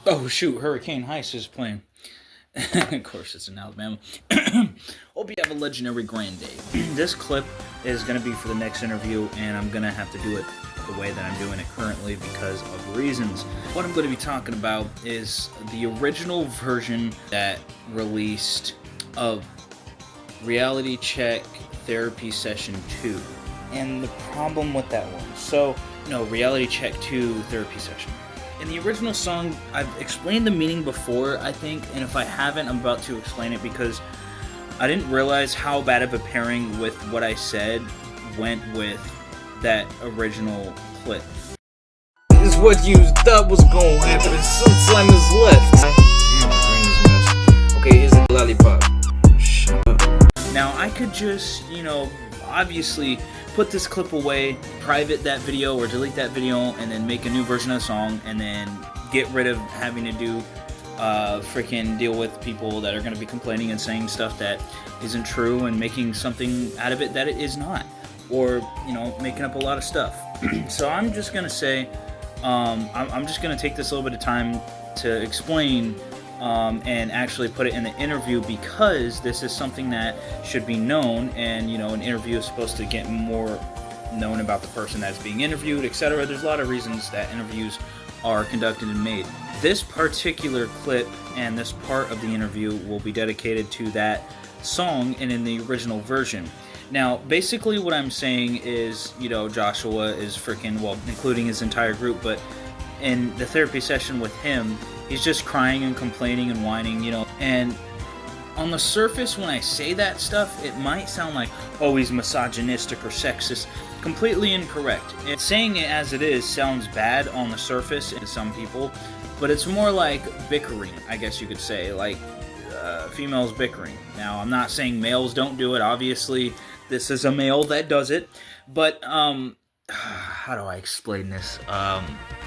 Oh shoot, Hurricane Heist is playing. Of course, it's in Alabama. Hope you have a legendary grand day. This clip is going to be for the next interview, and I'm going to have to do it the way that I'm doing it currently because of reasons. What I'm going to be talking about is the original version that released of Reality Check Therapy Session 2, and the problem with that one. So, no, Reality Check 2 Therapy Session. In the original song, I've explained the meaning before, I think, and if I haven't, I'm about to explain it because I didn't realize how bad of a pairing with what I said went with that original clip. Is what you thought was gonna happen. Some slime is left. Damn, my brain is messed. Okay, here's the lollipop. Shut up. Now, I could just, obviously put this clip away, private that video or delete that video, and then make a new version of the song, and then get rid of having to do freaking deal with people that are going to be complaining and saying stuff that isn't true and making something out of it that it is not, or making up a lot of stuff. So I'm just going to say I'm just going to take this little bit of time to explain and actually put it in the interview, because this is something that should be known, and an interview is supposed to get more known about the person that's being interviewed, etc. There's a lot of reasons that interviews are conducted and made. This particular clip and this part of the interview will be dedicated to that song and in the original version. Now, basically what I'm saying is, Joshua is freaking, well, including his entire group, but in the therapy session with him, he's just crying and complaining and whining, and on the surface, when I say that stuff, it might sound like, oh, he's misogynistic or sexist. Completely incorrect. And saying it as it is sounds bad on the surface to some people, but it's more like bickering, I guess you could say, like females bickering. Now, I'm not saying males don't do it. Obviously, this is a male that does it, but how do I explain this?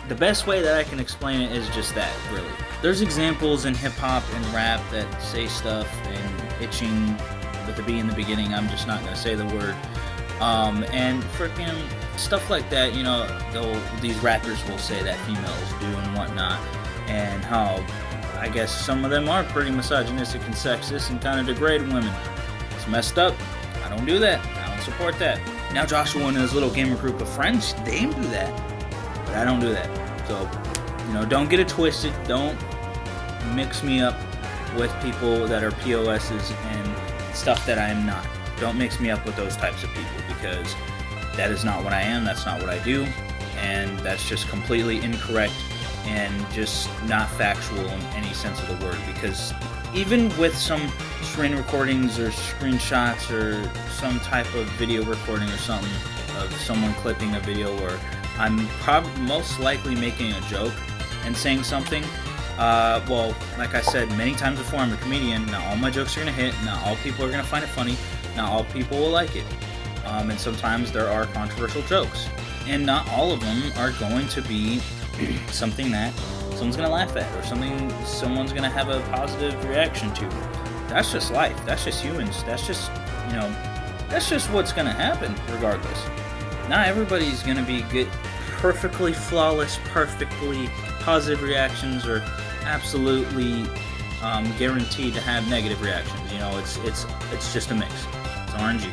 The best way that I can explain it is just that, really. There's examples in hip-hop and rap that say stuff, and itching with the B in the beginning, I'm just not going to say the word. And freaking stuff like that, these rappers will say that females do and whatnot, and how I guess some of them are pretty misogynistic and sexist and kind of degrade women. It's messed up. I don't do that. I don't support that. Now Joshua and his little gamer group of friends, they do that. But I don't do that. So, don't get it twisted. Don't mix me up with people that are POSs and stuff that I am not. Don't mix me up with those types of people, because that is not what I am. That's not what I do. And that's just completely incorrect and just not factual in any sense of the word. Because even with some screen recordings or screenshots or some type of video recording or something of someone clipping a video where I'm probably most likely making a joke and saying something, well, like I said many times before, I'm a comedian. Not all my jokes are going to hit. Not all people are going to find it funny. Not all people will like it. And sometimes there are controversial jokes. And not all of them are going to be something that someone's going to laugh at, or something someone's going to have a positive reaction to. That's just life. That's just humans. That's just, that's just what's going to happen regardless. Not everybody's going to be good, perfectly flawless, perfectly positive reactions, or absolutely guaranteed to have negative reactions. It's just a mix. It's RNG.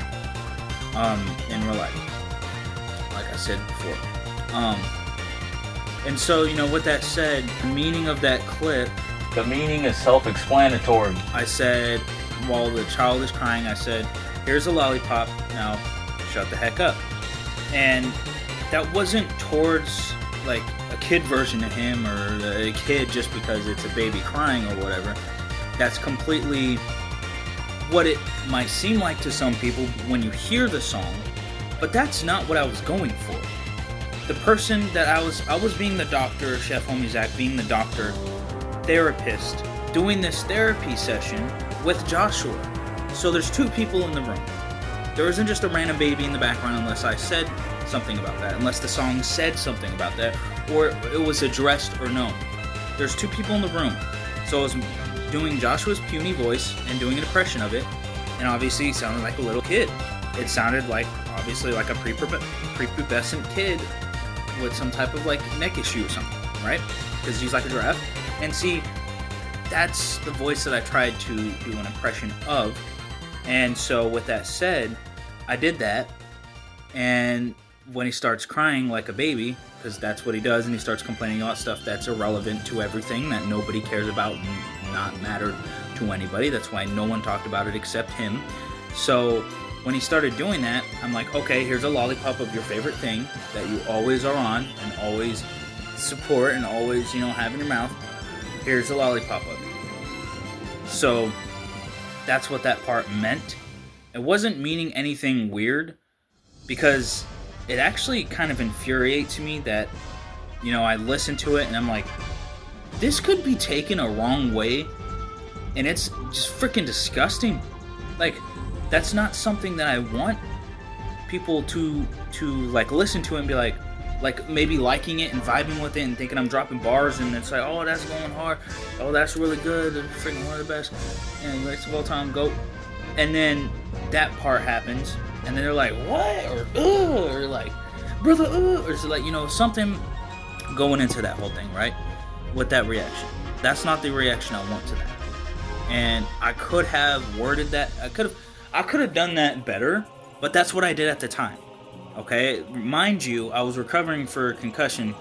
In real life, like I said before. And so, with that said, the meaning of that clip, the meaning is self-explanatory. I said, while the child is crying, I said, here's a lollipop, now shut the heck up. And that wasn't towards, like, a kid version of him, or a kid just because it's a baby crying or whatever. That's completely what it might seem like to some people when you hear the song, but that's not what I was going for. The person that I was being the doctor, Chef Homie Zach being the doctor, therapist, doing this therapy session with Joshua. So there's two people in the room. There isn't just a random baby in the background unless I said something about that, unless the song said something about that, or it was addressed or known. There's two people in the room. So I was doing Joshua's puny voice and doing an impression of it, and obviously he sounded like a little kid. It sounded like, obviously, like a prepubescent kid with some type of, like, neck issue or something, right? Because he's like a giraffe. And see, that's the voice that I tried to do an impression of. And so with that said, I did that. And when he starts crying like a baby, because that's what he does, and he starts complaining about stuff that's irrelevant to everything, that nobody cares about and not matter to anybody. That's why no one talked about it except him. So when he started doing that, I'm like, okay, here's a lollipop of your favorite thing that you always are on and always support and always, have in your mouth. Here's a lollipop of it. So that's what that part meant. It wasn't meaning anything weird, because it actually kind of infuriates me that, I listen to it and I'm like, this could be taken a wrong way, and it's just freaking disgusting. Like, that's not something that I want people to like listen to and be like maybe liking it and vibing with it and thinking I'm dropping bars, and it's like, oh, that's going hard, oh, that's really good, freaking one of the best, and greatest of all time, GOAT. And then that part happens, and then they're like, what? Or like, brother, or it's like, something going into that whole thing, right? With that reaction. That's not the reaction I want to that. And I could have worded that, I could have done that better, but that's what I did at the time. Okay? Mind you, I was recovering for a concussion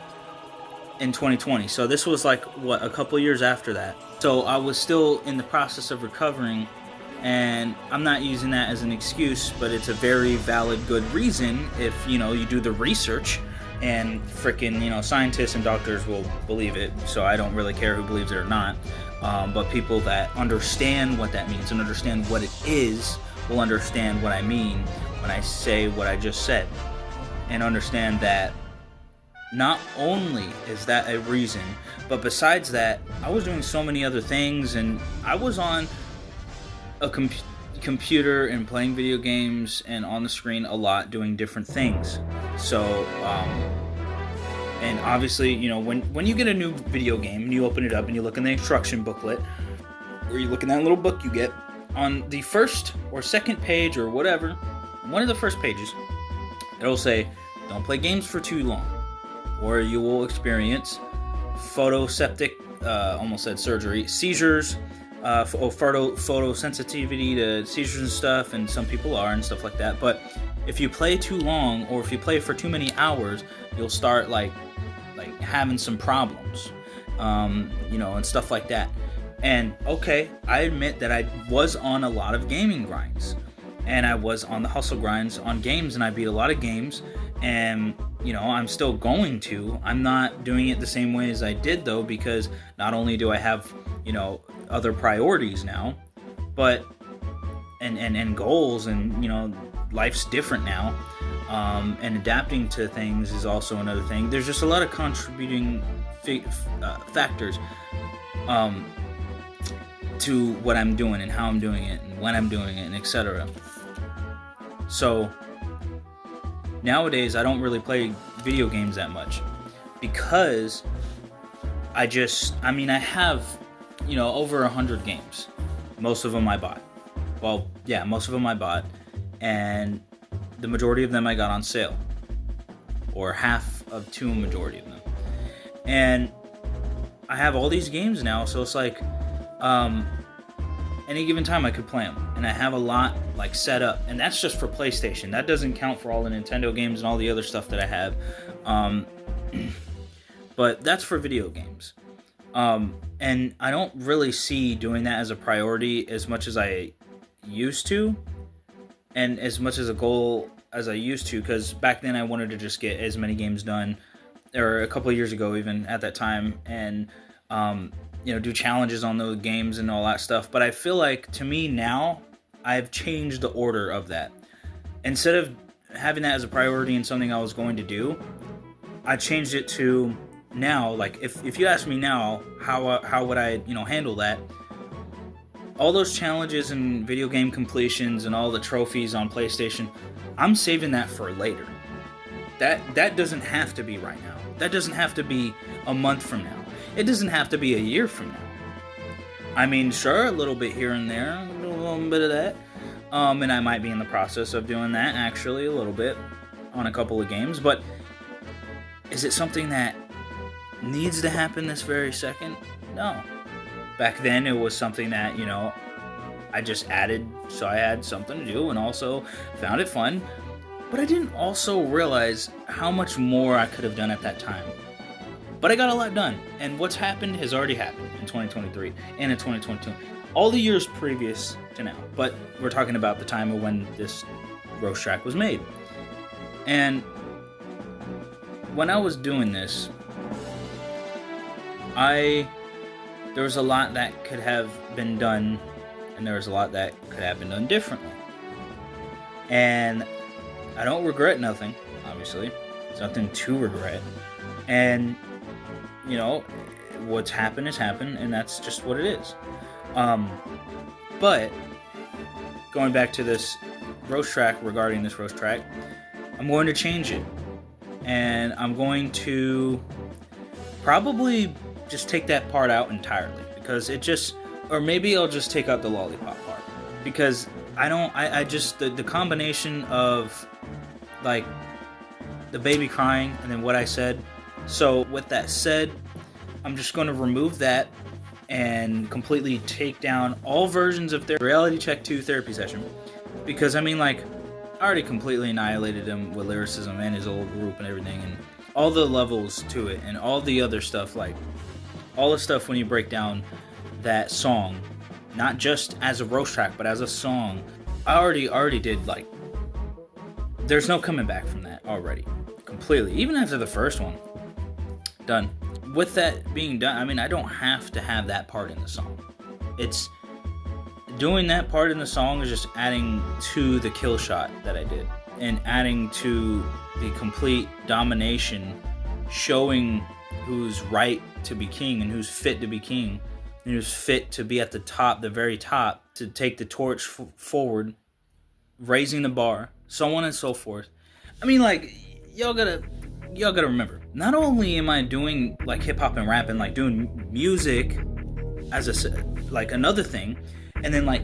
in 2020. So this was like, a couple years after that. So I was still in the process of recovering. And I'm not using that as an excuse, but it's a very valid, good reason if, you do the research, and freaking, scientists and doctors will believe it. So I don't really care who believes it or not. But people that understand what that means and understand what it is will understand what I mean when I say what I just said. And understand that not only is that a reason, but besides that, I was doing so many other things, and I was on a computer and playing video games and on the screen a lot doing different things. So and obviously, when you get a new video game and you open it up and you look in the instruction booklet, or you look in that little book you get, on the first or second page or whatever, one of the first pages, it'll say, don't play games for too long, or you will experience photoseptic, almost said surgery, seizures, photosensitivity to seizures and stuff, and some people are and stuff like that. But if you play too long, or if you play for too many hours, you'll start like having some problems, and stuff like that. And okay, I admit that I was on a lot of gaming grinds, and I was on the hustle grinds on games, and I beat a lot of games, and I'm still going to. I'm not doing it the same way as I did, though, because not only do I have other priorities now, but and goals, and life's different now, and adapting to things is also another thing. There's just a lot of contributing factors to what I'm doing and how I'm doing it and when I'm doing it and etc. So nowadays I don't really play video games that much, because I have over 100 games. Most of them I bought. Well, yeah, most of them I bought, and the majority of them I got on sale, or half of to a majority of them. And I have all these games now, so it's like any given time I could play them, and I have a lot set up, and that's just for PlayStation. That doesn't count for all the Nintendo games and all the other stuff that I have, but that's for video games. And I don't really see doing that as a priority as much as I used to, and as much as a goal as I used to, because back then I wanted to just get as many games done, or a couple of years ago even at that time, and do challenges on those games and all that stuff. But I feel like, to me now, I've changed the order of that. Instead of having that as a priority and something I was going to do, I changed it to now, if you ask me now, how would I, handle that? All those challenges and video game completions and all the trophies on PlayStation, I'm saving that for later. That doesn't have to be right now. That doesn't have to be a month from now. It doesn't have to be a year from now. I mean, sure, a little bit here and there, a little bit of that. And I might be in the process of doing that, actually, a little bit on a couple of games. But is it something that needs to happen this very second? No. Back then, it was something that, you know, I just added so I had something to do and also found it fun. But I didn't also realize how much more I could have done at that time. But I got a lot done, and what's happened has already happened in 2023 and in 2022. All the years previous to now, but we're talking about the time of when this roast track was made. And when I was doing this, there was a lot that could have been done, and there was a lot that could have been done differently. And I don't regret nothing, obviously. There's nothing to regret. And, you know, what's happened has happened, and that's just what it is. But, going back to this roast track, regarding this roast track, I'm going to change it. And I'm going to probably just take that part out entirely, because it just, or maybe I'll just take out the lollipop part, because I just, the combination of, like, the baby crying and then what I said. So with that said, I'm just going to remove that and completely take down all versions of their Reality Check 2 therapy session, because I mean, like, I already completely annihilated him with lyricism and his old group and everything, and all the levels to it and all the other stuff, like all the stuff when you break down that song, not just as a roast track but as a song. I already did, like, there's no coming back from that already, completely, even after the first one. Done. With that being done, I mean, I don't have to have that part in the song. It's doing that part in the song is just adding to the kill shot that I did, and adding to the complete domination, showing who's right to be king and who's fit to be king and who's fit to be at the top, the very top, to take the torch forward, raising the bar, so on and so forth. I mean, like, y'all gotta remember, not only am I doing, like, hip-hop and rap and, like, doing music as like another thing, and then, like,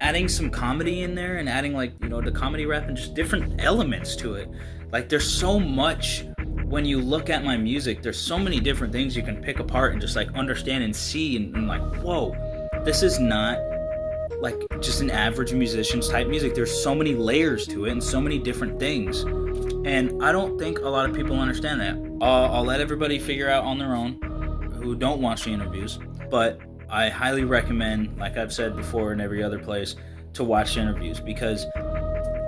adding some comedy in there and adding, like, you know, the comedy rap and just different elements to it. Like, there's so much, when you look at my music, there's so many different things you can pick apart and just, like, understand and see, and like, whoa, this is not like just an average musician's type music. There's so many layers to it and so many different things, and I don't think a lot of people understand that. I'll let everybody figure out on their own who don't watch the interviews, but I highly recommend, like I've said before in every other place, to watch the interviews, because,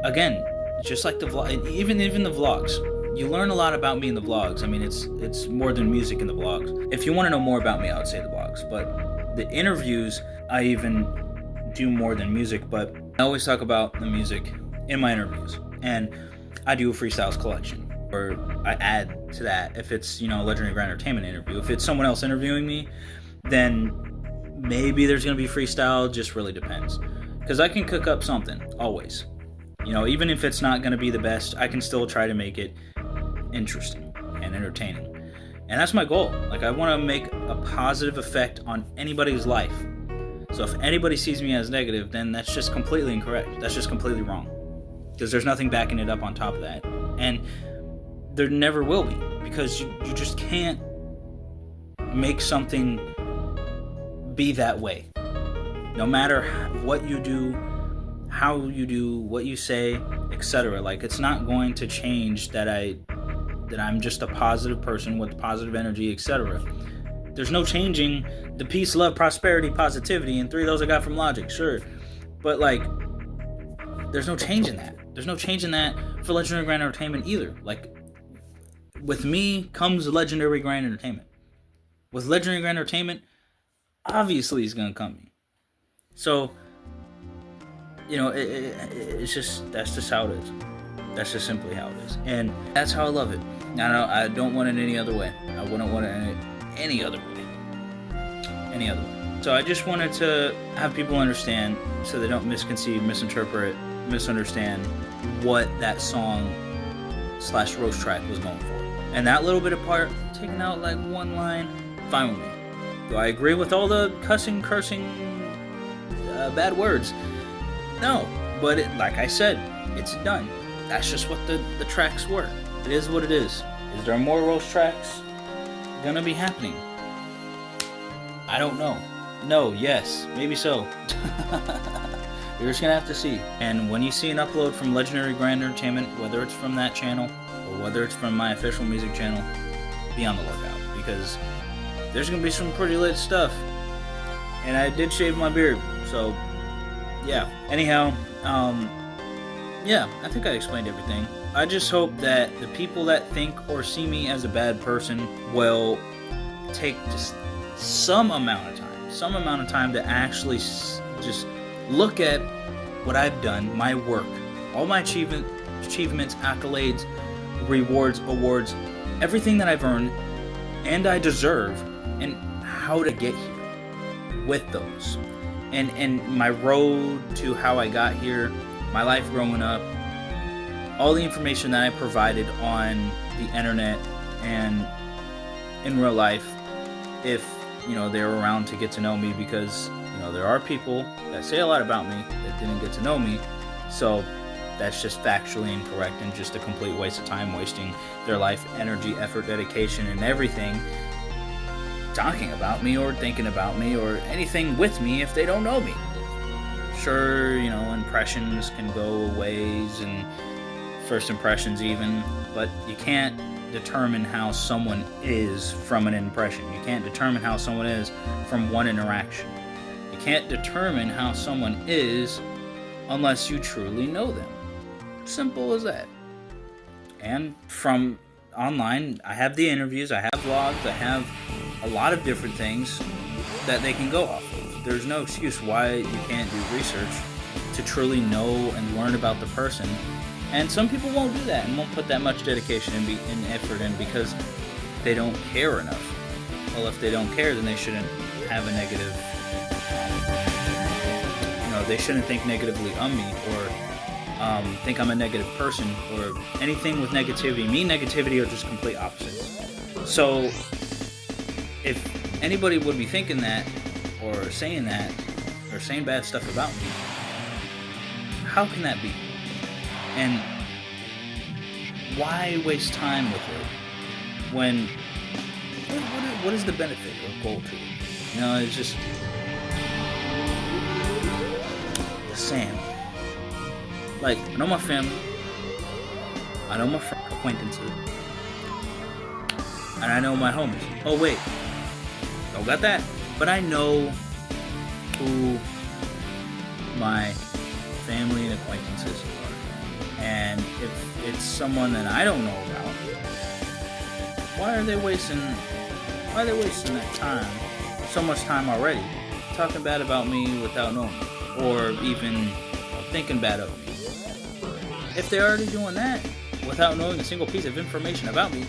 again, just like the vlog, even the vlogs, you learn a lot about me in the vlogs. I mean, it's more than music in the vlogs. If you want to know more about me, I would say the vlogs, but the interviews, I even do more than music, but I always talk about the music in my interviews, and I do a freestyles collection, or I add to that if it's, you know, a Legendary Grand Entertainment interview. If it's someone else interviewing me, then maybe there's going to be freestyle, just really depends. Because I can cook up something, always. You know, even if it's not going to be the best, I can still try to make it interesting and entertaining. And that's my goal. Like, I want to make a positive effect on anybody's life. So if anybody sees me as negative, then that's just completely incorrect. That's just completely wrong. Because there's nothing backing it up on top of that. And there never will be. Because you just can't make something be that way. No matter what you do, how you do, what you say, etc. Like, it's not going to change that I'm just a positive person with positive energy, etc. There's no changing the peace, love, prosperity, positivity, and 3 of those I got from Logic, sure. But, like, there's no change in that. There's no change in that for Legendary Grand Entertainment either. Like, with me comes Legendary Grand Entertainment. With Legendary Grand Entertainment, obviously it's gonna come me. So, you know, it's just, that's just how it is. That's just simply how it is, and that's how I love it. I don't want it any other way. I wouldn't want it any other way. So I just wanted to have people understand, so they don't misconceive, misinterpret, misunderstand what that song / roast track was going for. And that little bit of part, taking out like one line, fine with me. Do I agree with all the cursing, bad words? No, but like I said, it's done. That's just what the tracks were. It is what it is. Is there more roast tracks gonna be happening? I don't know. No, yes, maybe so. You're just gonna have to see. And when you see an upload from Legendary Grand Entertainment, whether it's from that channel or whether it's from my official music channel, be on the lookout, because there's gonna be some pretty lit stuff. And I did shave my beard, so yeah. Anyhow, yeah, I think I explained everything. I just hope that the people that think or see me as a bad person will take just some amount of time to actually just look at what I've done, my work, all my achievements, accolades, rewards, awards, everything that I've earned and I deserve, and how to get here with those, and my road to how I got here, my life growing up, all the information that I provided on the internet and in real life, if they're around to get to know me, because there are people that say a lot about me that didn't get to know me, so that's just factually incorrect and just a complete waste of time, wasting their life, energy, effort, dedication, and everything talking about me or thinking about me or anything with me if they don't know me. Sure, impressions can go ways, and first impressions even, but you can't determine how someone is from an impression. You can't determine how someone is from one interaction. You can't determine how someone is unless you truly know them. Simple as that. And from online, I have the interviews, I have vlogs, I have a lot of different things that they can go off of. There's no excuse why you can't do research to truly know and learn about the person. And some people won't do that and won't put that much dedication and effort in because they don't care enough. Well, if they don't care, then they shouldn't have a negative, they shouldn't think negatively of me or think I'm a negative person or anything with negativity. Me and negativity are just complete opposites. So if anybody would be thinking that or saying bad stuff about me, how can that be? And why waste time with it when what is the benefit or goal to it? It's just the same. Like, I know my family, I know my acquaintances, and I know my homies. Oh wait, don't got that. But I know who my family and acquaintances are. And if it's someone that I don't know about, why are they wasting that time, so much time already, talking bad about me without knowing me, or even thinking bad of me? If they're already doing that without knowing a single piece of information about me,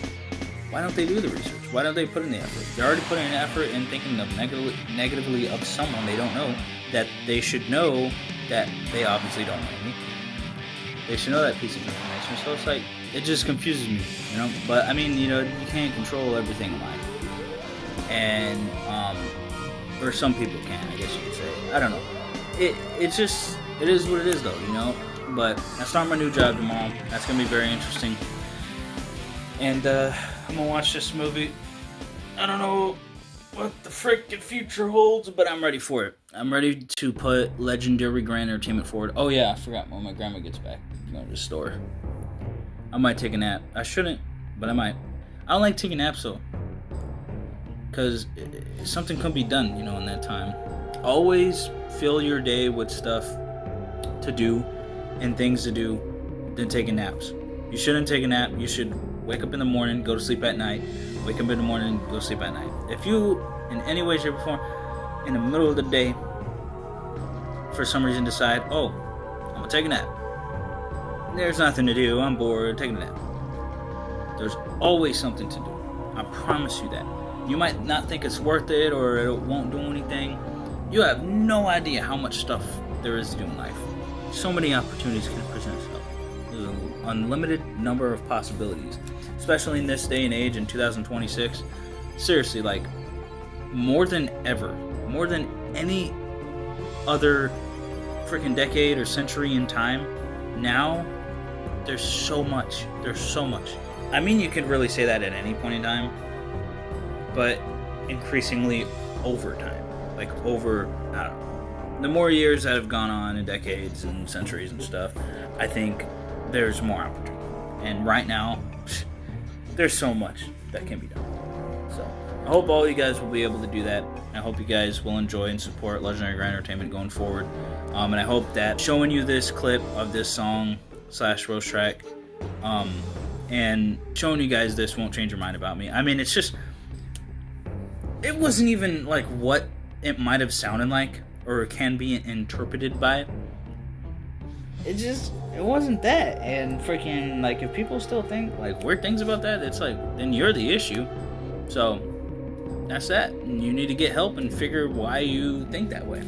why don't they do the research? Why don't they put in the effort? They're already putting in effort and thinking of negatively of someone they don't know, that they should know that they obviously don't know me. They should know that piece of information. So it's like, it just confuses me, But I mean, you can't control everything in life. And, or some people can, I guess you could say. I don't know. It is what it is though, But I start my new job tomorrow. That's going to be very interesting. And, I'm going to watch this movie. I don't know what the frickin' future holds, but I'm ready for it. I'm ready to put Legendary Grand Entertainment forward. Oh yeah, I forgot when my grandma gets back. I'm going to the store. I might take a nap. I shouldn't, but I might. I don't like taking naps though, because something can be done, in that time. Always fill your day with stuff to do and things to do than taking naps. You shouldn't take a nap. You should wake up in the morning, go to sleep at night. Wake up in the morning, go to sleep at night. If you, in any way, shape, or form, in the middle of the day, for some reason decide, oh, I'm going to take a nap. There's nothing to do. I'm bored. Taking a nap. There's always something to do. I promise you that. You might not think it's worth it or it won't do anything. You have no idea how much stuff there is to do in life. So many opportunities can present itself. There's an unlimited number of possibilities, especially in this day and age in 2026. Seriously, like, more than ever, more than any other freaking decade or century in time, now there's so much. I mean, you could really say that at any point in time, but increasingly over time. Like over, I don't know. The more years that have gone on and decades and centuries and stuff, I think there's more opportunity. And right now, there's so much that can be done. So I hope all you guys will be able to do that. I hope you guys will enjoy and support Legendary Grand Entertainment going forward. And I hope that showing you this clip of this song / roast track, and showing you guys this won't change your mind about me. I mean, it's just, it wasn't even like what it might have sounded like or can be interpreted by. It wasn't that. And freaking, like, if people still think like weird things about that, it's like, then you're the issue. So that's that. And you need to get help and figure why you think that way.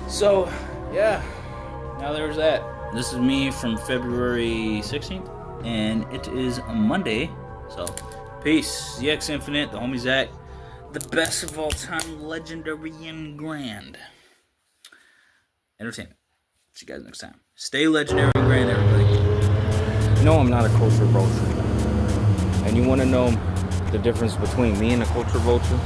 So yeah, now there's that. This is me from February 16th, and it is a Monday. So peace. ZXinfinite, the homie Zach, the best of all time, legendary and grand entertainment. See you guys next time. Stay legendary and grand, everybody. No, I'm not a culture vulture. And you want to know the difference between me and a culture vulture?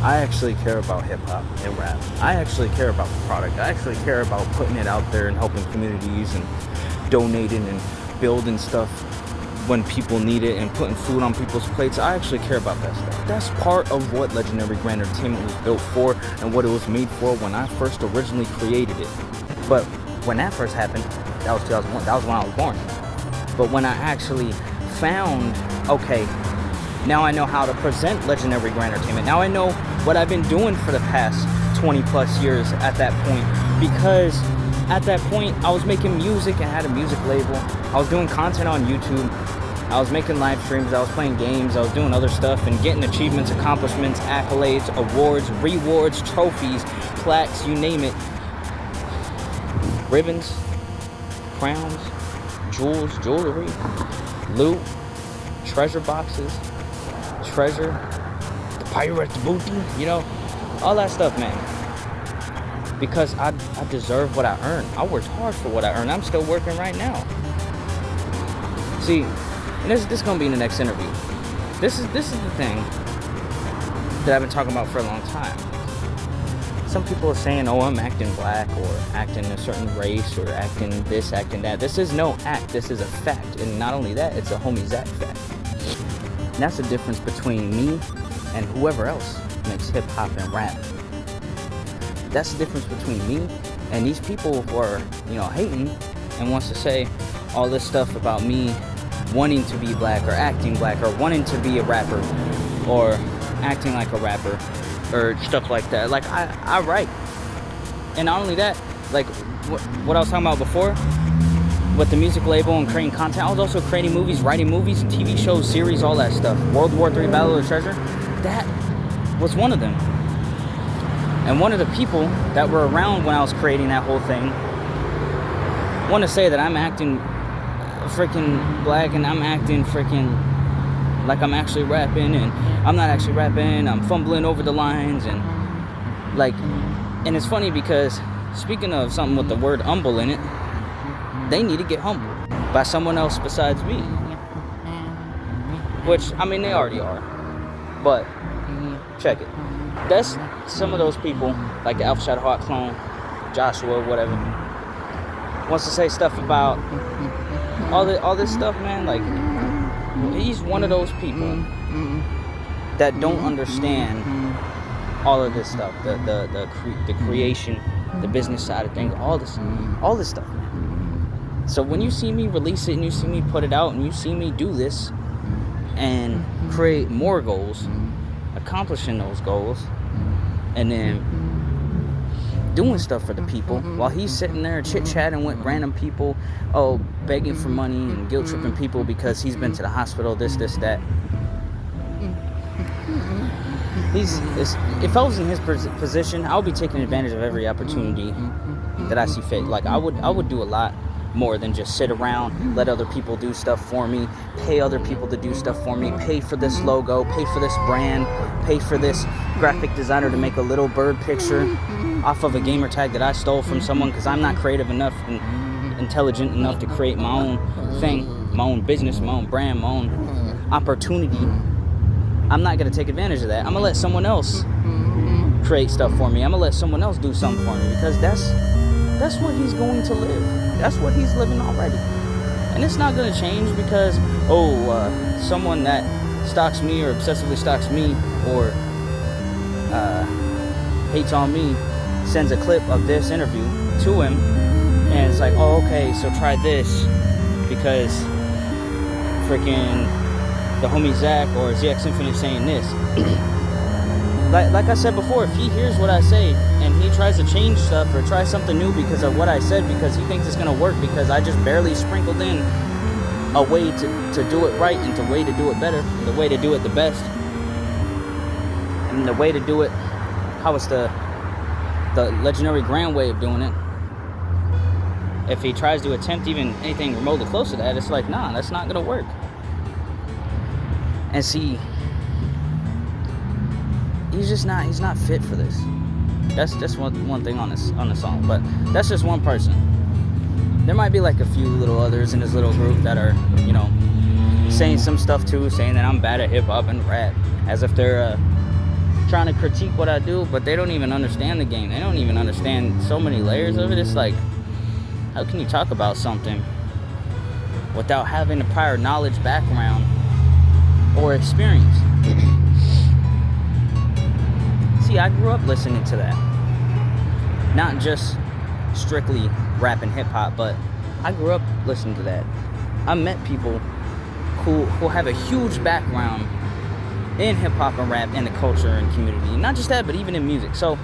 I actually care about hip-hop and rap. I actually care about the product. I actually care about putting it out there and helping communities and donating and building stuff when people need it and putting food on people's plates. I actually care about that stuff. That's part of what Legendary Grand Entertainment was built for and what it was made for when I first originally created it. But when that first happened, that was 2001. That was when I was born. But when I actually found, okay, now I know how to present Legendary Grand Entertainment. Now I know what I've been doing for the past 20 plus years at that point. Because at that point, I was making music and had a music label. I was doing content on YouTube. I was making live streams. I was playing games. I was doing other stuff and getting achievements, accomplishments, accolades, awards, rewards, trophies, plaques, you name it. Ribbons, crowns, jewels, jewelry, loot, treasure boxes, treasure, the pirate booty, you know, all that stuff, man. Because I deserve what I earn. I worked hard for what I earn. I'm still working right now. See, and this is gonna be in the next interview. This is the thing that I've been talking about for a long time. Some people are saying, oh, I'm acting black or acting a certain race or acting this, acting that. This is no act. This is a fact. And not only that, it's a homie Zach fact. And that's the difference between me and whoever else makes hip hop and rap. That's the difference between me and these people who are, hating and wants to say all this stuff about me wanting to be black or acting black or wanting to be a rapper or acting like a rapper or stuff like that. Like, I write. And not only that, like what I was talking about before with the music label and creating content, I was also creating movies, writing movies, TV shows, series, all that stuff. World War III Battle of the Treasure, that was one of them. And one of the people that were around when I was creating that whole thing want to say that I'm acting freaking black and I'm acting freaking like I'm actually rapping, and I'm not actually rapping. I'm fumbling over the lines and it's funny because speaking of something with the word humble in it, they need to get humbled by someone else besides me. Which, I mean, they already are. But check it. That's some of those people, like the Alpha Shadow Hawk clone, Joshua, whatever, wants to say stuff about all this stuff, man. Like, he's one of those people that don't understand all of this stuff, the creation, the business side of things, all this stuff, man. So when you see me release it and you see me put it out and you see me do this and create more goals, accomplishing those goals, and then doing stuff for the people while he's sitting there chit-chatting with random people, begging for money and guilt-tripping people because he's been to the hospital, this, that. If I was in his position, I would be taking advantage of every opportunity that I see fit. Like, I would do a lot more than just sit around, let other people do stuff for me, pay other people to do stuff for me, pay for this logo, pay for this brand, pay for this graphic designer to make a little bird picture off of a gamer tag that I stole from someone because I'm not creative enough and intelligent enough to create my own thing, my own business, my own brand, my own opportunity. I'm not gonna take advantage of that. I'm gonna let someone else create stuff for me. I'm gonna let someone else do something for me, because that's what he's going to live. That's what he's living already. And it's not gonna change because someone that stalks me or obsessively stalks me or hates on me sends a clip of this interview to him, and it's like, oh, okay, so try this because freaking the homie Zach or ZXinfinite saying this. Like I said before, if he hears what I say and he tries to change stuff or try something new because of what I said, because he thinks it's gonna work because I just barely sprinkled in a way to do it right and the way to do it better and the way to do it the best and the way to do it how it's the legendary grand way of doing it. If he tries to attempt even anything remotely close to that, it's like, nah, that's not gonna work. And see, he's not fit for this. That's just one thing on the song, but that's just one person. There might be like a few little others in this little group that are, you know, saying some stuff too, saying that I'm bad at hip hop and rap, as if they're trying to critique what I do, but they don't even understand the game. They don't even understand so many layers of it. It's like, how can you talk about something without having a prior knowledge, background, or experience? See, I grew up listening to that. Not just strictly rap and hip hop, but I grew up listening to that. I met people who have a huge background in hip hop and rap and the culture and community. Not just that, but even in music. So,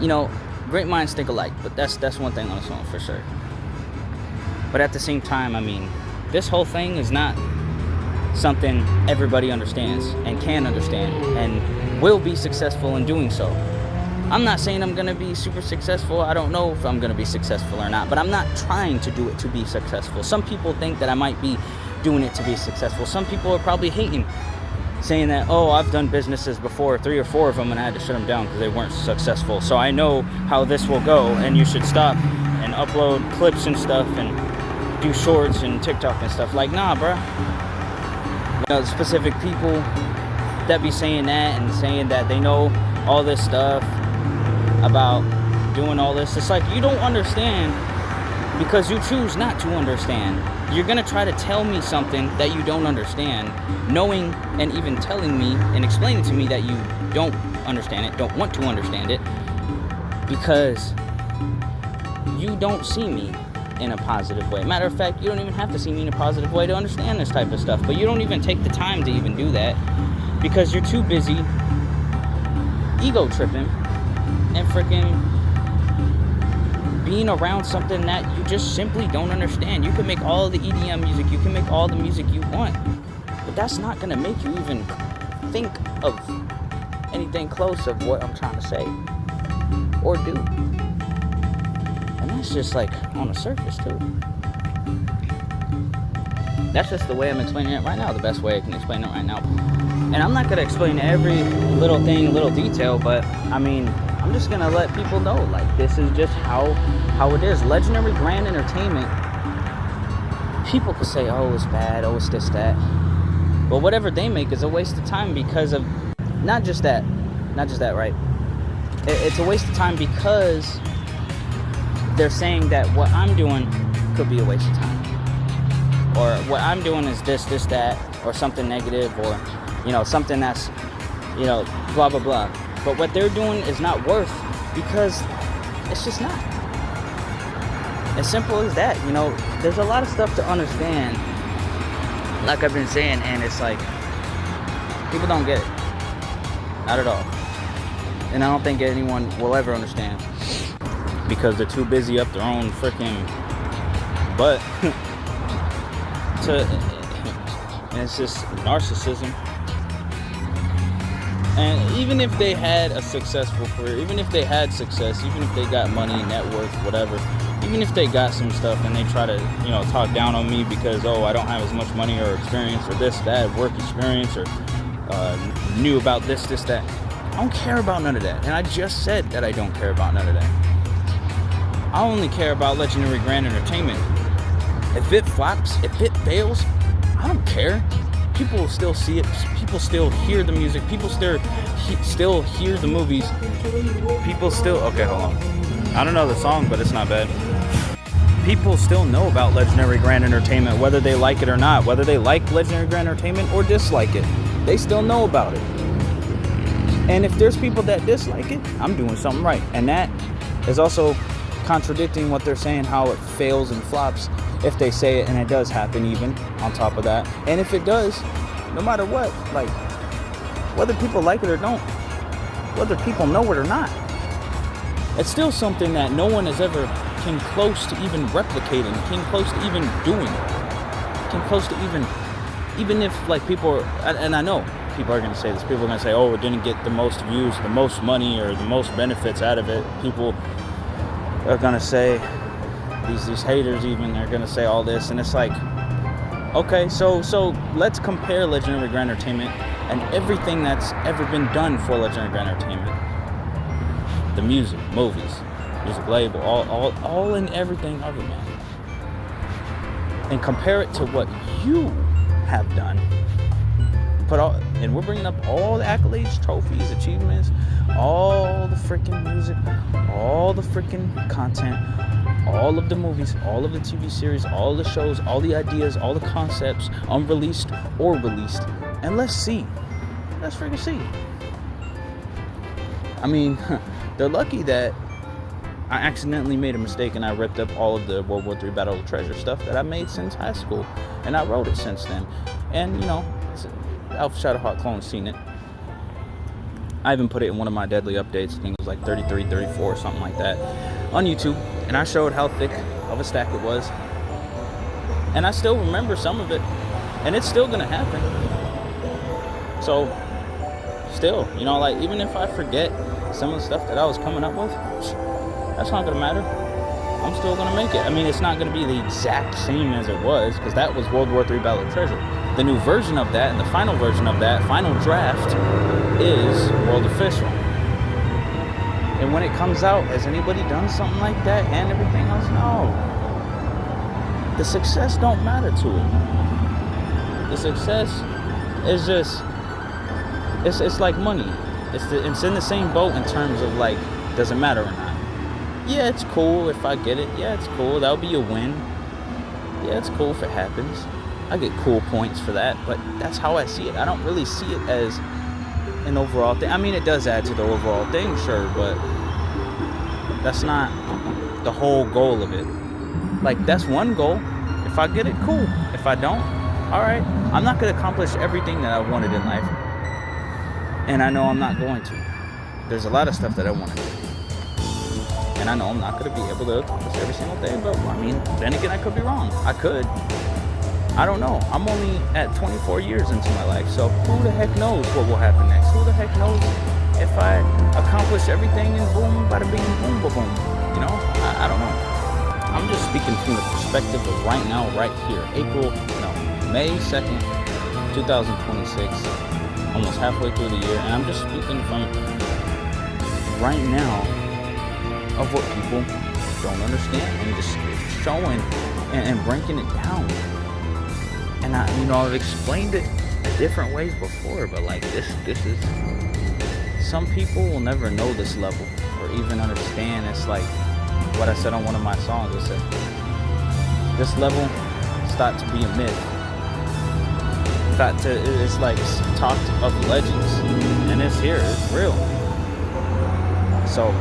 you know, great minds think alike, but that's one thing on the song for sure. But at the same time, I mean, this whole thing is not something everybody understands and can understand and will be successful in doing so. I'm not saying I'm gonna be super successful. I don't know if I'm gonna be successful or not, but I'm not trying to do it to be successful. Some people think that I might be doing it to be successful. Some people are probably hating, saying that, oh, I've done businesses before, 3 or 4 of them, and I had to shut them down because they weren't successful. So I know how this will go, and you should stop and upload clips and stuff and do shorts and TikTok and stuff. Like, nah, bro. You know, specific people that be saying that and saying that they know all this stuff about doing all this. It's like, you don't understand because you choose not to understand. You're gonna try to tell me something that you don't understand, knowing and even telling me and explaining to me that you don't understand it, don't want to understand it, because you don't see me in a positive way. Matter of fact, you don't even have to see me in a positive way to understand this type of stuff, but you don't even take the time to even do that because you're too busy ego tripping and freaking being around something that you just simply don't understand. You can make all the EDM music, you can make all the music you want, but that's not gonna make you even think of anything close of what I'm trying to say or do. And that's just like on the surface too. That's just the way I'm explaining it right now, the best way I can explain it right now. And I'm not gonna explain every little thing, little detail, but I mean, I'm just gonna let people know, like, this is just how it is. Legendary Grand Entertainment, people could say, oh, it's bad, oh, it's this, that. But whatever they make is a waste of time because of, not just that, right? It's a waste of time because they're saying that what I'm doing could be a waste of time. Or what I'm doing is this, that, or something negative, or, you know, something that's, you know, blah, blah, blah. But what they're doing is not worth, because it's just not. As simple as that, you know, there's a lot of stuff to understand, like I've been saying, and it's like, people don't get it. Not at all. And I don't think anyone will ever understand, because they're too busy up their own freaking butt and it's just narcissism. And even if they had a successful career, even if they had success, even if they got money, net worth, whatever, even if they got some stuff and they try to, you know, talk down on me because, oh, I don't have as much money or experience or this, that, work experience, or knew about this, that. I don't care about none of that. And I just said that I don't care about none of that. I only care about Legendary Grand Entertainment. If it flops, if it fails, I don't care. people still see it. People still hear the music. People still hear the movies. People still... Okay, hold on. I don't know the song, but it's not bad. People still know about Legendary Grand Entertainment, whether they like it or not. Whether they like Legendary Grand Entertainment or dislike it, they still know about it. And if there's people that dislike it, I'm doing something right. And that is also contradicting what they're saying, how it fails and flops if they say it, and it does happen even on top of that. And if it does, no matter what, like, whether people like it or don't, whether people know it or not, it's still something that no one has ever came close to even replicating, came close to even doing, came close to even if, like, people are, and I know people are going to say this, people are going to say, oh, it didn't get the most views, the most money, or the most benefits out of it. People are going to say, these haters even, they're going to say all this, and it's like, okay, so let's compare Legendary Grand Entertainment and everything that's ever been done for Legendary Grand Entertainment. The music, movies, music label, all and everything of it, man. And compare it to what you have done. And we're bringing up all the accolades, trophies, achievements, all the freaking music, all the freaking content, all of the movies, all of the TV series, all the shows, all the ideas, all the concepts, unreleased or released. And let's see. Let's freaking see. I mean, they're lucky that I accidentally made a mistake and I ripped up all of the World War III Battle of the Treasure stuff that I made since high school. And I wrote it since then. And, you know, Alpha Shadow Hawk Clone's seen it. I even put it in one of my deadly updates. I think it was like 33, 34 or something like that on YouTube. And I showed how thick of a stack it was. And I still remember some of it. And it's still going to happen. So, still, you know, like, even if I forget some of the stuff that I was coming up with, that's not going to matter. I'm still going to make it. I mean, it's not going to be the exact same as it was, because that was World War III Battle of the Treasure. The new version of that, and the final version of that, final draft, is World Official. And when it comes out, has anybody done something like that and everything else? No. The success don't matter to it. The success is just, it's like money. It's in the same boat in terms of, like, does it matter or not? Yeah, it's cool if I get it. Yeah, it's cool. That'll be a win. Yeah, it's cool if it happens. I get cool points for that, but that's how I see it. I don't really see it as an overall thing. I mean, it does add to the overall thing, sure, but that's not the whole goal of it. Like, that's one goal. If I get it, cool. If I don't, all right. I'm not going to accomplish everything that I wanted in life, and I know I'm not going to. There's a lot of stuff that I want to do, and I know I'm not going to be able to accomplish every single thing, but, I mean, then again, I could be wrong. I could. I don't know. I'm only at 24 years into my life, so who the heck knows what will happen next? Who the heck knows if I accomplish everything and boom, bada bing, boom, boom, boom. You know? I don't know. I'm just speaking from the perspective of right now, right here. May 2nd, 2026. Almost halfway through the year. And I'm just speaking from right now of what people don't understand and just showing and breaking it down. And I've explained it different ways before, but like this is, some people will never know this level or even understand. It's like what I said on one of my songs. I said, this level started to be a myth. It's like talked of legends, and it's here, it's real. So,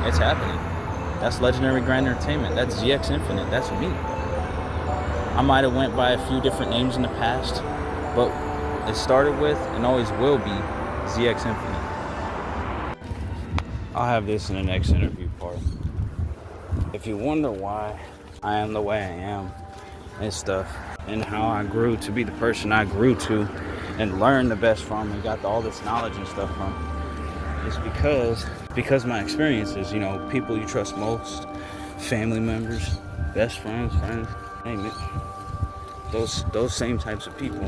it's happening. That's Legendary Grand Entertainment. That's ZXinfinite. That's me. I might have went by a few different names in the past, but it started with and always will be ZXinfinite. I'll have this in the next interview part. If you wonder why I am the way I am and stuff, and how I grew to be the person I grew to and learned the best from and got all this knowledge and stuff from, is because my experiences, people you trust most, family members, best friends, name it. Those same types of people,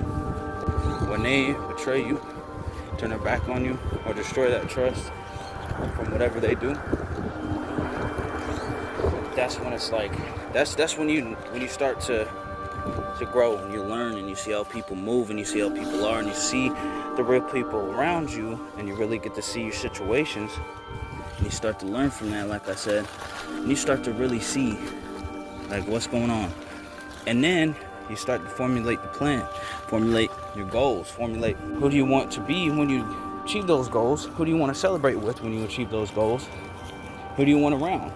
when they betray you, turn their back on you, or destroy that trust from whatever they do, that's when it's like, that's when you start to to grow, and you learn, and you see how people move, and you see how people are, and you see the real people around you, and you really get to see your situations, and you start to learn from that, like I said, and you start to really see like what's going on. And then you start to formulate the plan, formulate your goals, formulate who do you want to be when you achieve those goals, who do you want to celebrate with when you achieve those goals, who do you want around,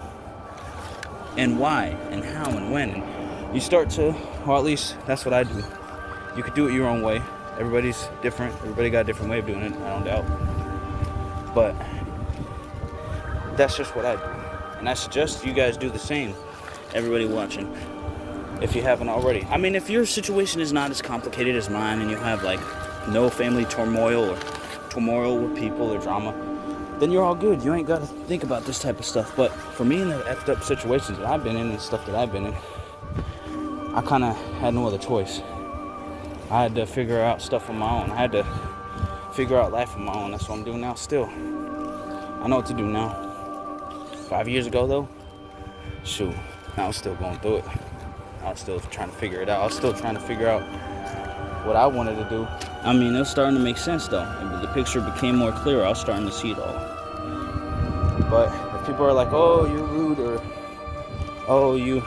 and why, and how, and when. And you start to, or at least that's what I do. You could do it your own way. Everybody's different. Everybody got a different way of doing it, I don't doubt. But that's just what I do. And I suggest you guys do the same, everybody watching, if you haven't already. I mean, if your situation is not as complicated as mine and you have like no family turmoil or turmoil with people or drama, then you're all good. You ain't got to think about this type of stuff. But for me, in the effed up situations that I've been in and stuff that I've been in, I kind of had no other choice. I had to figure out stuff on my own. I had to figure out life on my own. That's what I'm doing now still. I know what to do now. 5 years ago, though, shoot, I was still going through it. I was still trying to figure it out. I was still trying to figure out what I wanted to do. I mean, it was starting to make sense, though. The picture became more clear. I was starting to see it all. But if people are like, oh, you're rude, or oh, you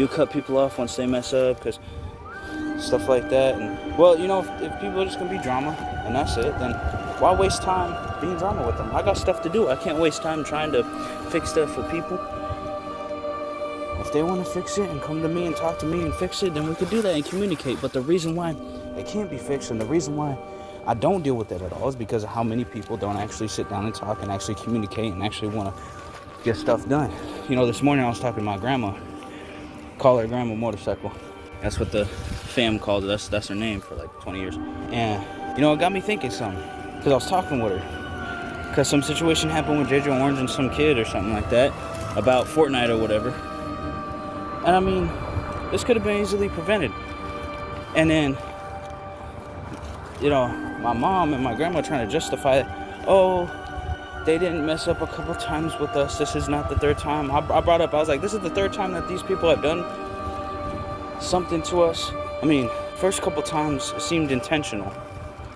cut people off once they mess up, because stuff like that. And well, you know, if people are just going to be drama, and that's it, then why waste time being drama with them? I got stuff to do. I can't waste time trying to fix stuff for people. If they want to fix it and come to me and talk to me and fix it, then we could do that and communicate. But the reason why it can't be fixed, and the reason why I don't deal with it at all, is because of how many people don't actually sit down and talk and actually communicate and actually want to get stuff done. You know, this morning I was talking to my grandma. Call her Grandma Motorcycle. That's what the fam called it. That's her name for like 20 years. And, you know, it got me thinking something. Because I was talking with her. Because some situation happened with JJ Orange and some kid or something like that. About Fortnite or whatever. And I mean, this could have been easily prevented. And then, you know, my mom and my grandma trying to justify it. Oh, they didn't mess up a couple times with us. This is not the third time. I brought up, I was like, this is the third time that these people have done something to us. I mean, first couple times it seemed intentional.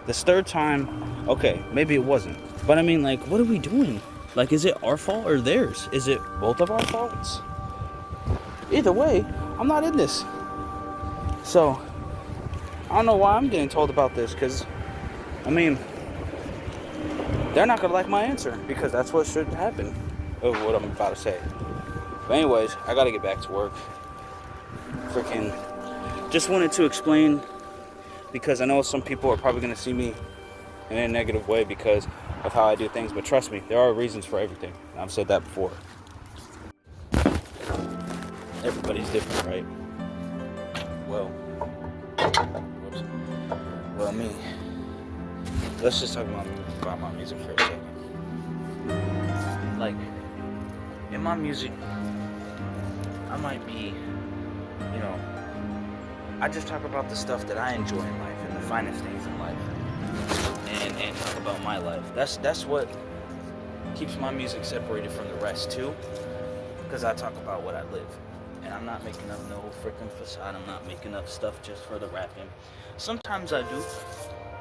This third time, okay, maybe it wasn't. But I mean, like, what are we doing? Like, is it our fault or theirs? Is it both of our faults? Either way, I'm not in this. So, I don't know why I'm getting told about this, because, I mean, they're not going to like my answer, because that's what should happen of what I'm about to say. But anyways, I got to get back to work. Freaking, just wanted to explain, because I know some people are probably going to see me in a negative way because of how I do things, but trust me, there are reasons for everything. I've said that before. Everybody's different, right? Well, whoops. Well, I mean, let's just talk about my music for a second. Like, in my music, I might be, you know, I just talk about the stuff that I enjoy in life and the finest things in life, and talk about my life. That's what keeps my music separated from the rest too, because I talk about what I live. And I'm not making up no freaking facade. I'm not making up stuff just for the rapping. Sometimes I do,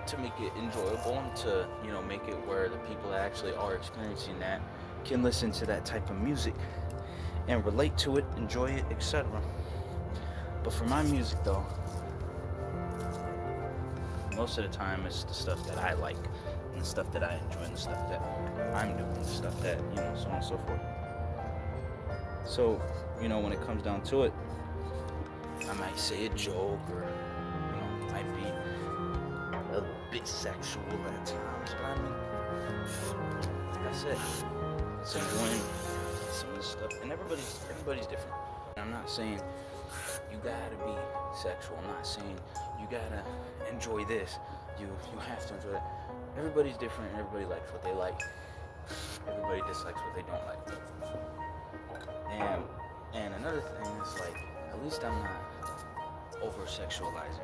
to make it enjoyable and to, you know, make it where the people that actually are experiencing that can listen to that type of music and relate to it, enjoy it, etc. But for my music though, most of the time it's the stuff that I like and the stuff that I enjoy and the stuff that I'm doing, the stuff that, you know, so on and so forth. So, you know, when it comes down to it, I might say a joke, or, you know, might be a bit sexual at times, but I mean, like I said, it's enjoying some of this stuff, and everybody's different. I'm not saying you gotta be sexual. I'm not saying you gotta enjoy this. You have to enjoy that. Everybody's different, and everybody likes what they like. Everybody dislikes what they don't like. And another thing is, like, at least I'm not over-sexualizing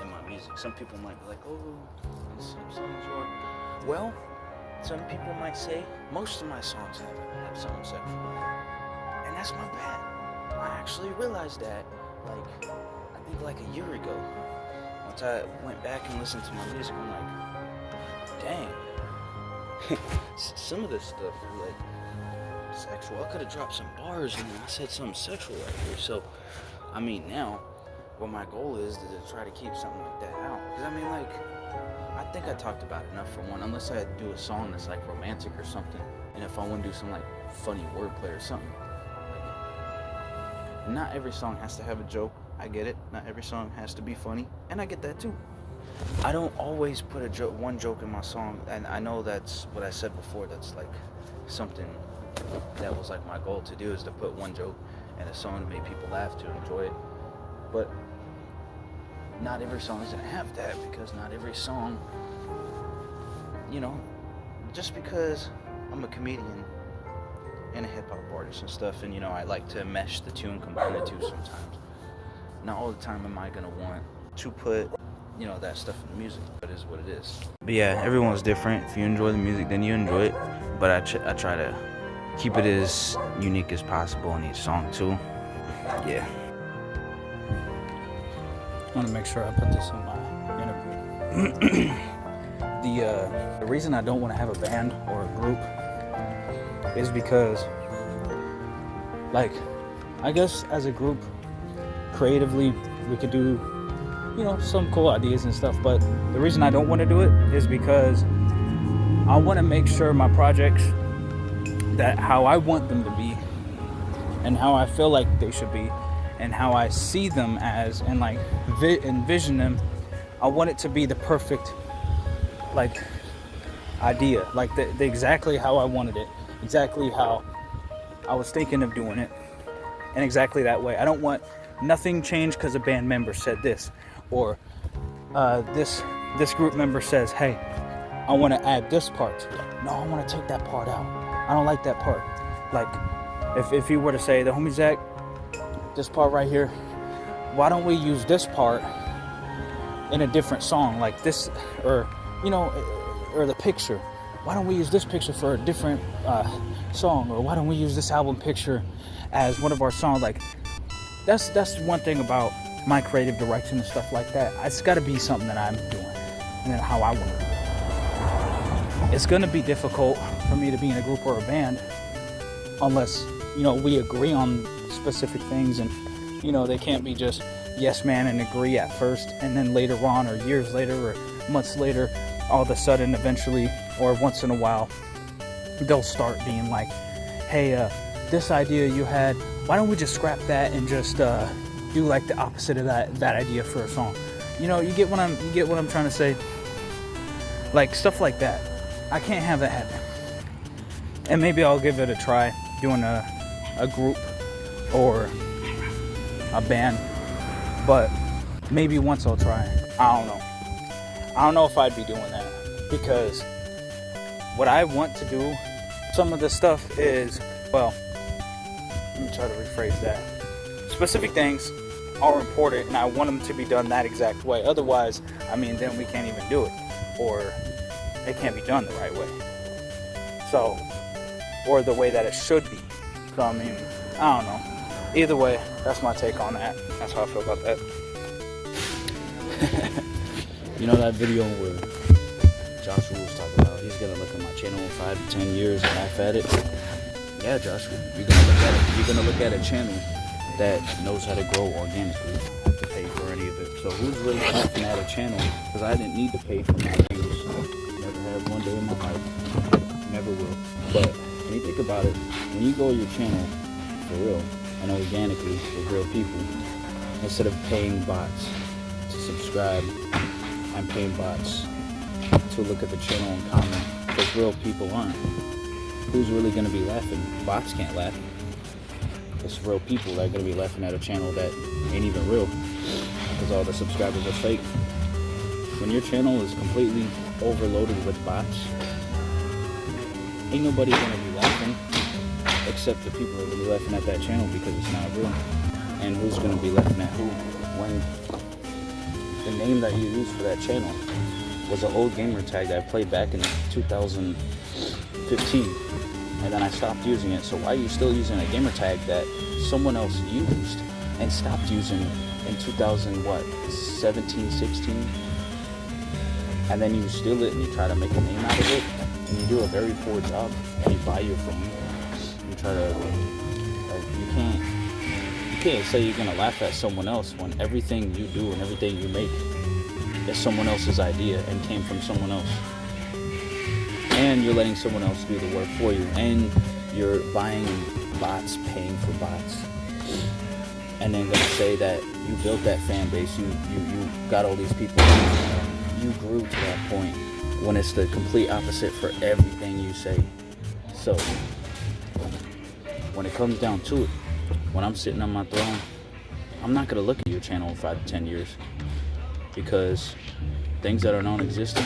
in my music. Some people might be like, oh, some songs are... Well, some people might say most of my songs have something sexual. And that's my bad. I actually realized that, like, I think like a year ago. Once I went back and listened to my music, I'm like, dang. Some of this stuff is like sexual. I could have dropped some bars and I said something sexual right here. So, I mean, now, what my goal is to try to keep something like that out. Because, I mean, like, I think I talked about it enough for one. Unless I do a song that's like romantic or something. And if I want to do some like funny wordplay or something. Like, not every song has to have a joke. I get it. Not every song has to be funny. And I get that too. I don't always put one joke in my song, and I know that's what I said before. That's like something that was like my goal to do, is to put one joke in a song to make people laugh, to enjoy it. But not every song is gonna have that, because not every song, you know, just because I'm a comedian and a hip hop artist and stuff, and you know, I like to mesh the two and combine the two sometimes. Not all the time am I gonna want to put, you know, that stuff in the music, but it is what it is. But yeah, everyone's different. If you enjoy the music, then you enjoy it. But I try to keep it as unique as possible in each song too. Yeah. I want to make sure I put this in my interview. The reason I don't want to have a band or a group is because, like, I guess as a group, creatively, we could do, you know, some cool ideas and stuff, but the reason I don't want to do it is because I want to make sure my projects, that how I want them to be and how I feel like they should be and how I see them as, and like envision them, I want it to be the perfect like idea, like the exactly how I wanted it, exactly how I was thinking of doing it, and exactly that way. I don't want nothing changed because a band member said this, or this group member says, hey, I want to add this part to it. No, I want to take that part out. I don't like that part. Like, if you were to say, the homie Zach, this part right here, why don't we use this part in a different song, like this, or, you know, or the picture. Why don't we use this picture for a different song, or why don't we use this album picture as one of our songs? Like, that's one thing about my creative direction and stuff like that. It's got to be something that I'm doing and then how I want to do it. It's going to be difficult for me to be in a group or a band unless, you know, we agree on specific things, and, you know, they can't be just yes man and agree at first, and then later on, or years later, or months later, all of a sudden, eventually, or once in a while, they'll start being like, hey, this idea you had, why don't we just scrap that and just do like the opposite of that idea for a song? You know, you get what I'm trying to say? Like, stuff like that. I can't have that happen. And maybe I'll give it a try, doing a group or a band, but maybe once I'll try. I don't know if I'd be doing that, because what I want to do, some of the stuff is, well, let me try to rephrase that. Specific things are important, and I want them to be done that exact way. Otherwise, I mean, then we can't even do it, or it can't be done the right way. So, or the way that it should be. So, I mean, I don't know. Either way, that's my take on that. That's how I feel about that. You know that video where Joshua was talking about he's gonna look at my channel in 5 to 10 years and laugh at it? Yeah, Joshua, you're gonna look at a channel that knows how to grow organically. You don't have to pay for any of it. So who's really laughing at a channel? Because I didn't need to pay for my views. Never had one day in my life. Never will. But when you think about it, when you grow your channel for real and organically with real people, instead of paying bots to subscribe and paying bots to look at the channel and comment, because real people aren't. Who's really going to be laughing? Bots can't laugh. It's real people that are going to be laughing at a channel that ain't even real, because all the subscribers are fake. When your channel is completely overloaded with bots, ain't nobody going to be laughing except the people that are really laughing at that channel, because it's not real. And who's going to be laughing at who when the name that you used for that channel was an old gamer tag that I played back in 2015, and then I stopped using it. So why are you still using a gamer tag that someone else used and stopped using in 2017, 16, and then you steal it and you try to make a name out of it, and you do a very poor job, and you buy your phone, you try to, like, you can't say you're gonna laugh at someone else when everything you do and everything you make is someone else's idea and came from someone else. And you're letting someone else do the work for you, and you're buying bots, paying for bots, and then gonna say that you built that fan base, you got all these people, you grew to that point, when it's the complete opposite for everything you say. So when it comes down to it, when I'm sitting on my throne, I'm not gonna look at your channel in 5 to 10 years, because things that are non-existent,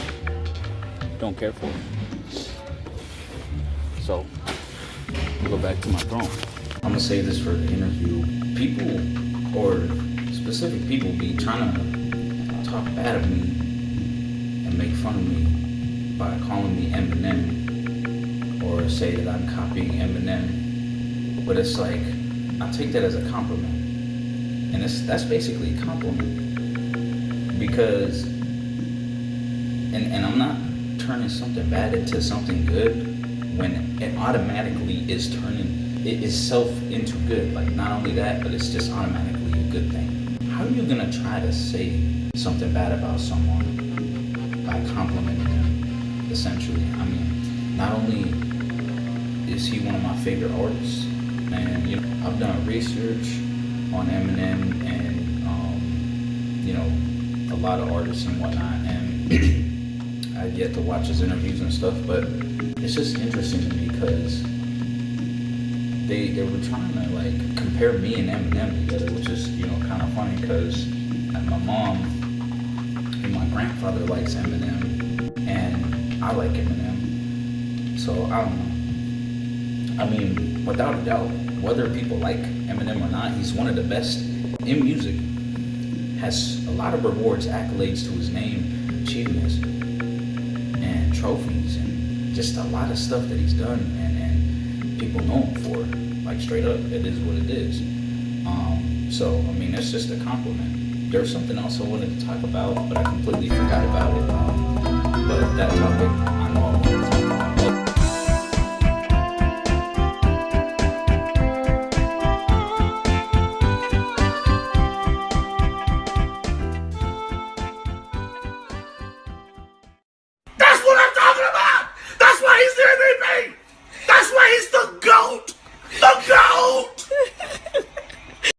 don't care for it. So go back to my throne. I'm gonna say this for the interview. People, or specific people, be trying to talk bad of me and make fun of me by calling me Eminem, or say that I'm copying Eminem. But it's like, I take that as a compliment, and that's basically a compliment, because, and I'm not turning something bad into something good when it automatically is turning it itself into good. Like, not only that, but it's just automatically a good thing. How are you gonna try to say something bad about someone by complimenting them, essentially? I mean, not only is he one of my favorite artists, and you know, I've done research on Eminem and you know, a lot of artists and whatnot, and I've yet to watch his interviews and stuff, but it's just interesting to me because they were trying to like compare me and Eminem together, which is, you know, kind of funny, because my mom and my grandfather likes Eminem and I like Eminem, so I don't know. I mean, without a doubt, whether people like Eminem or not, he's one of the best in music. Has a lot of rewards, accolades to his name, achievements, and trophies, and just a lot of stuff that he's done, and people know him for. Like, straight up, it is what it is. So, I mean, that's just a compliment. There's something else I wanted to talk about, but I completely forgot about it. But that topic, I know I wanted